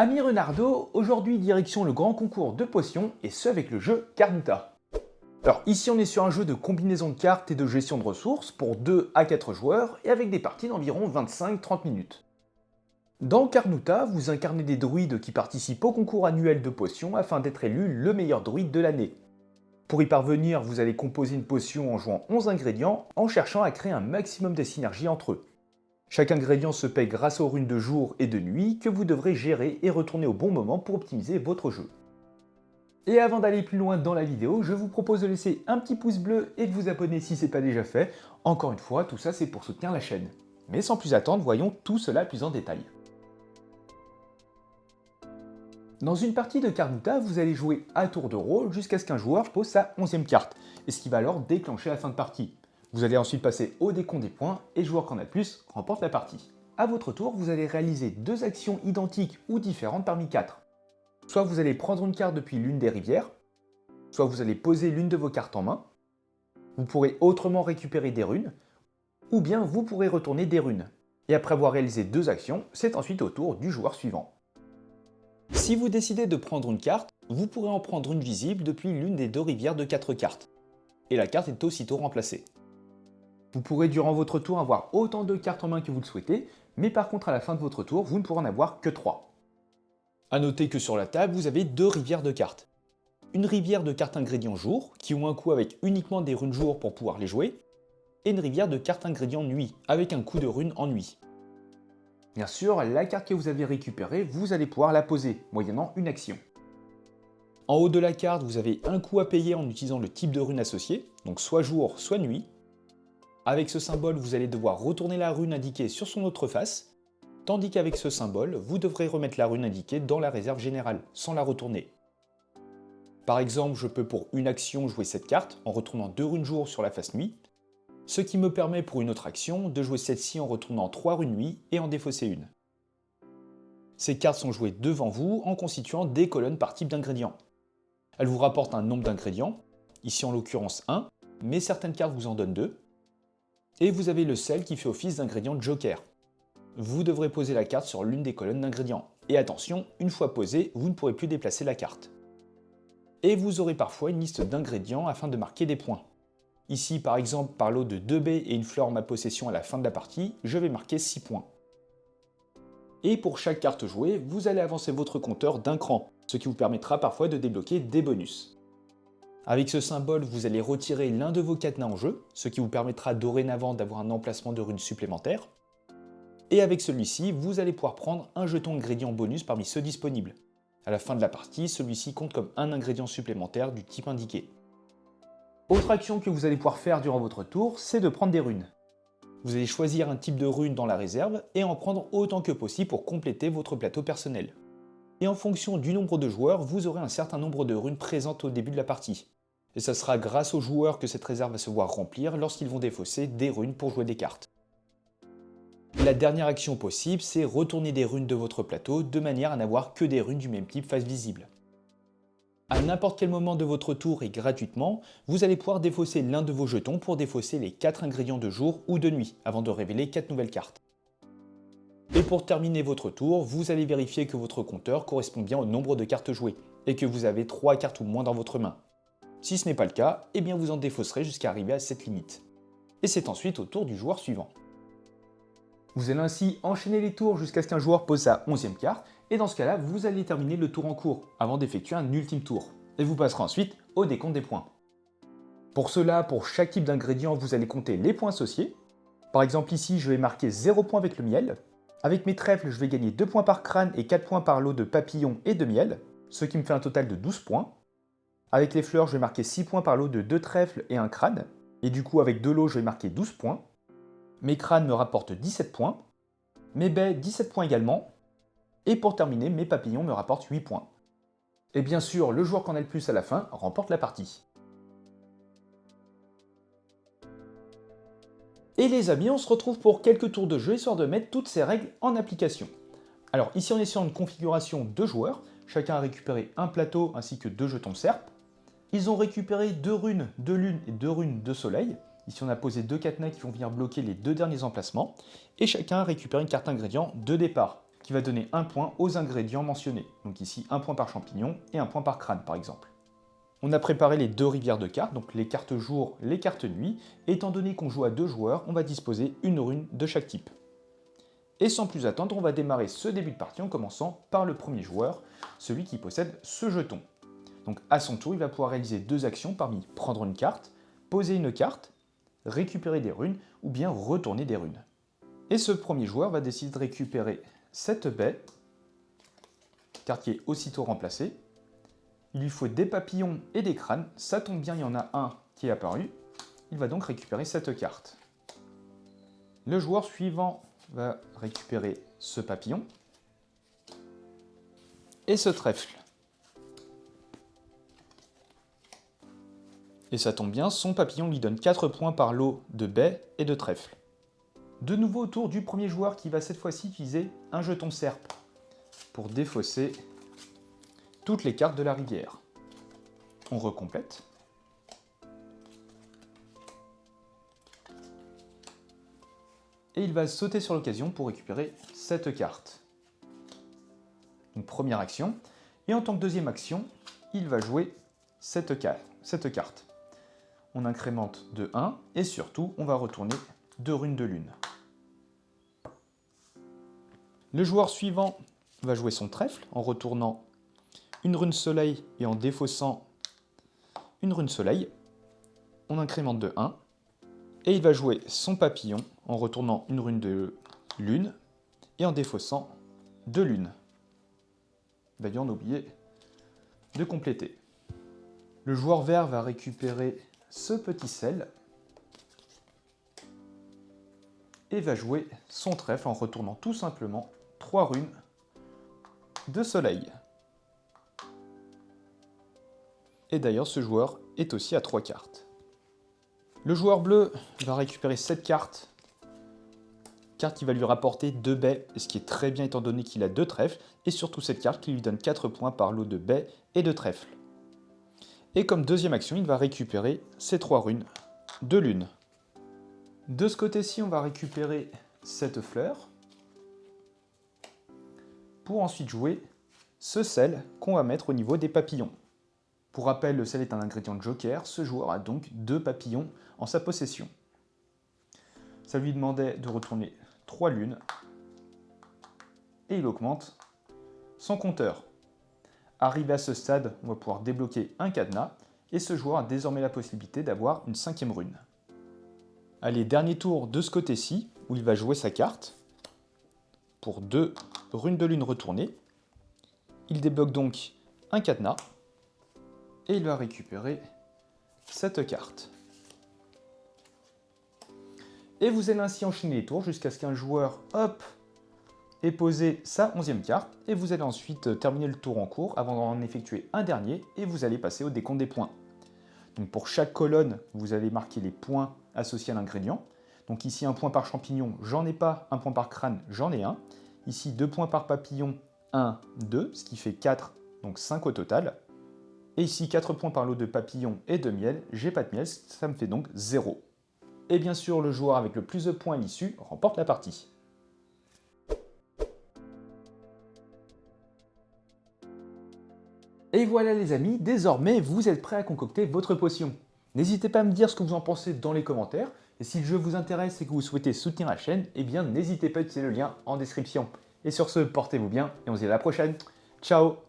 Ami Renardo, aujourd'hui direction le grand concours de potions et ce avec le jeu Carnuta. Alors ici on est sur un jeu de combinaison de cartes et de gestion de ressources pour 2 à 4 joueurs et avec des parties d'environ 25-30 minutes. Dans Carnuta, vous incarnez des druides qui participent au concours annuel de potions afin d'être élu le meilleur druide de l'année. Pour y parvenir, vous allez composer une potion en jouant 11 ingrédients en cherchant à créer un maximum de synergie entre eux. Chaque ingrédient se paye grâce aux runes de jour et de nuit que vous devrez gérer et retourner au bon moment pour optimiser votre jeu. Et avant d'aller plus loin dans la vidéo, je vous propose de laisser un petit pouce bleu et de vous abonner si ce n'est pas déjà fait. Encore une fois, tout ça c'est pour soutenir la chaîne. Mais sans plus attendre, voyons tout cela plus en détail. Dans une partie de Carnuta, vous allez jouer à tour de rôle jusqu'à ce qu'un joueur pose sa 11e carte, et ce qui va alors déclencher la fin de partie. Vous allez ensuite passer au décompte des points et le joueur qui en a le plus remporte la partie. A votre tour, vous allez réaliser 2 actions identiques ou différentes parmi 4. Soit vous allez prendre une carte depuis l'une des rivières, soit vous allez poser l'une de vos cartes en main, vous pourrez autrement récupérer des runes, ou bien vous pourrez retourner des runes. Et après avoir réalisé 2 actions, c'est ensuite au tour du joueur suivant. Si vous décidez de prendre une carte, vous pourrez en prendre une visible depuis l'une des 2 rivières de 4 cartes. Et la carte est aussitôt remplacée. Vous pourrez durant votre tour avoir autant de cartes en main que vous le souhaitez, mais par contre à la fin de votre tour, vous ne pourrez en avoir que 3. A noter que sur la table, vous avez 2 rivières de cartes. Une rivière de cartes ingrédients jour, qui ont un coût avec uniquement des runes jour pour pouvoir les jouer, et une rivière de cartes ingrédients nuit, avec un coût de runes en nuit. Bien sûr, la carte que vous avez récupérée, vous allez pouvoir la poser, moyennant une action. En haut de la carte, vous avez un coût à payer en utilisant le type de rune associé, donc soit jour, soit nuit. Avec ce symbole, vous allez devoir retourner la rune indiquée sur son autre face, tandis qu'avec ce symbole, vous devrez remettre la rune indiquée dans la réserve générale, sans la retourner. Par exemple, je peux pour une action jouer cette carte en retournant 2 runes jour sur la face nuit, ce qui me permet pour une autre action de jouer celle-ci en retournant 3 runes nuit et en défausser une. Ces cartes sont jouées devant vous en constituant des colonnes par type d'ingrédient. Elles vous rapportent un nombre d'ingrédients, ici en l'occurrence 1, mais certaines cartes vous en donnent 2. Et vous avez le sel qui fait office d'ingrédient de joker. Vous devrez poser la carte sur l'une des colonnes d'ingrédients. Et attention, une fois posée, vous ne pourrez plus déplacer la carte. Et vous aurez parfois une liste d'ingrédients afin de marquer des points. Ici par exemple, par lot de 2 baies et une fleur en ma possession à la fin de la partie, je vais marquer 6 points. Et pour chaque carte jouée, vous allez avancer votre compteur d'un cran, ce qui vous permettra parfois de débloquer des bonus. Avec ce symbole, vous allez retirer l'un de vos cadenas en jeu, ce qui vous permettra dorénavant d'avoir un emplacement de runes supplémentaire. Et avec celui-ci, vous allez pouvoir prendre un jeton ingrédient bonus parmi ceux disponibles. À la fin de la partie, celui-ci compte comme un ingrédient supplémentaire du type indiqué. Autre action que vous allez pouvoir faire durant votre tour, c'est de prendre des runes. Vous allez choisir un type de rune dans la réserve et en prendre autant que possible pour compléter votre plateau personnel. Et en fonction du nombre de joueurs, vous aurez un certain nombre de runes présentes au début de la partie. Et ça sera grâce aux joueurs que cette réserve va se voir remplir lorsqu'ils vont défausser des runes pour jouer des cartes. La dernière action possible, c'est retourner des runes de votre plateau de manière à n'avoir que des runes du même type face visible. À n'importe quel moment de votre tour et gratuitement, vous allez pouvoir défausser l'un de vos jetons pour défausser les 4 ingrédients de jour ou de nuit, avant de révéler 4 nouvelles cartes. Et pour terminer votre tour, vous allez vérifier que votre compteur correspond bien au nombre de cartes jouées, et que vous avez 3 cartes ou moins dans votre main. Si ce n'est pas le cas, eh bien vous en défausserez jusqu'à arriver à cette limite. Et c'est ensuite au tour du joueur suivant. Vous allez ainsi enchaîner les tours jusqu'à ce qu'un joueur pose sa 11e carte, et dans ce cas-là, vous allez terminer le tour en cours, avant d'effectuer un ultime tour. Et vous passerez ensuite au décompte des points. Pour cela, pour chaque type d'ingrédient, vous allez compter les points associés. Par exemple ici, je vais marquer 0 points avec le miel. Avec mes trèfles, je vais gagner 2 points par crâne et 4 points par lot de papillons et de miel, ce qui me fait un total de 12 points. Avec les fleurs, je vais marquer 6 points par lot de 2 trèfles et un crâne, et du coup avec 2 lots, je vais marquer 12 points. Mes crânes me rapportent 17 points, mes baies 17 points également, et pour terminer, mes papillons me rapportent 8 points. Et bien sûr, le joueur qui en a le plus à la fin remporte la partie. Et les amis, on se retrouve pour quelques tours de jeu, histoire de mettre toutes ces règles en application. Alors ici on est sur une configuration de joueurs, chacun a récupéré un plateau ainsi que 2 jetons de serpe. Ils ont récupéré 2 runes de lune et 2 runes de soleil. Ici on a posé 2 cadenas qui vont venir bloquer les 2 derniers emplacements. Et chacun a récupéré une carte ingrédient de départ, qui va donner un point aux ingrédients mentionnés. Donc ici, un point par champignon et un point par crâne, par exemple. On a préparé les deux rivières de cartes, donc les cartes jour, les cartes nuit. Et étant donné qu'on joue à 2 joueurs, on va disposer une rune de chaque type. Et sans plus attendre, on va démarrer ce début de partie en commençant par le premier joueur, celui qui possède ce jeton. Donc à son tour, il va pouvoir réaliser 2 actions parmi prendre une carte, poser une carte, récupérer des runes ou bien retourner des runes. Et ce premier joueur va décider de récupérer cette baie, carte qui est aussitôt remplacée. Il lui faut des papillons et des crânes, ça tombe bien, il y en a un qui est apparu. Il va donc récupérer cette carte. Le joueur suivant va récupérer ce papillon et ce trèfle. Et ça tombe bien, son papillon lui donne 4 points par lot de baies et de trèfle. De nouveau au tour du premier joueur qui va cette fois-ci utiliser un jeton serpe pour défausser toutes les cartes de la rivière. On recomplète. Et il va sauter sur l'occasion pour récupérer cette carte. Donc première action. Et en tant que deuxième action, il va jouer cette carte. On incrémente de 1 et surtout, on va retourner 2 runes de lune. Le joueur suivant va jouer son trèfle en retournant une rune soleil et en défaussant une rune soleil. On incrémente de 1. Et il va jouer son papillon en retournant une rune de lune et en défaussant 2 lunes. D'ailleurs, on a oublié de compléter. Le joueur vert va récupérer ce petit sel et va jouer son trèfle en retournant tout simplement 3 runes de soleil. Et d'ailleurs, ce joueur est aussi à 3 cartes. Le joueur bleu va récupérer cette carte qui va lui rapporter 2 baies, ce qui est très bien étant donné qu'il a 2 trèfles, et surtout cette carte qui lui donne 4 points par lot de baies et de trèfles. Et comme deuxième action, il va récupérer ces 3 runes de lune. De ce côté-ci, on va récupérer cette fleur, pour ensuite jouer ce sel qu'on va mettre au niveau des papillons. Pour rappel, le sel est un ingrédient de joker, ce joueur a donc 2 papillons en sa possession. Ça lui demandait de retourner 3 lunes, et il augmente son compteur. Arrivé à ce stade, on va pouvoir débloquer un cadenas, et ce joueur a désormais la possibilité d'avoir une 5e rune. Allez, dernier tour de ce côté-ci, où il va jouer sa carte, pour 2 runes de lune retournées. Il débloque donc un cadenas, et il va récupérer cette carte. Et vous allez ainsi enchaîner les tours jusqu'à ce qu'un joueur, hop, ait posé sa 11e carte, et vous allez ensuite terminer le tour en cours avant d'en effectuer un dernier, et vous allez passer au décompte des points. Donc pour chaque colonne, vous allez marquer les points associés à l'ingrédient. Donc ici, 1 point par champignon, j'en ai pas, 1 point par crâne, j'en ai un. Ici, 2 points par papillon, 1, 2, ce qui fait 4, donc 5 au total. Et ici, 4 points par lot de papillon et de miel, j'ai pas de miel, ça me fait donc 0. Et bien sûr, le joueur avec le plus de points à l'issue remporte la partie. Et voilà les amis, désormais vous êtes prêts à concocter votre potion. N'hésitez pas à me dire ce que vous en pensez dans les commentaires. Et si le jeu vous intéresse et que vous souhaitez soutenir la chaîne, eh bien n'hésitez pas à utiliser le lien en description. Et sur ce, portez-vous bien et on se dit à la prochaine. Ciao!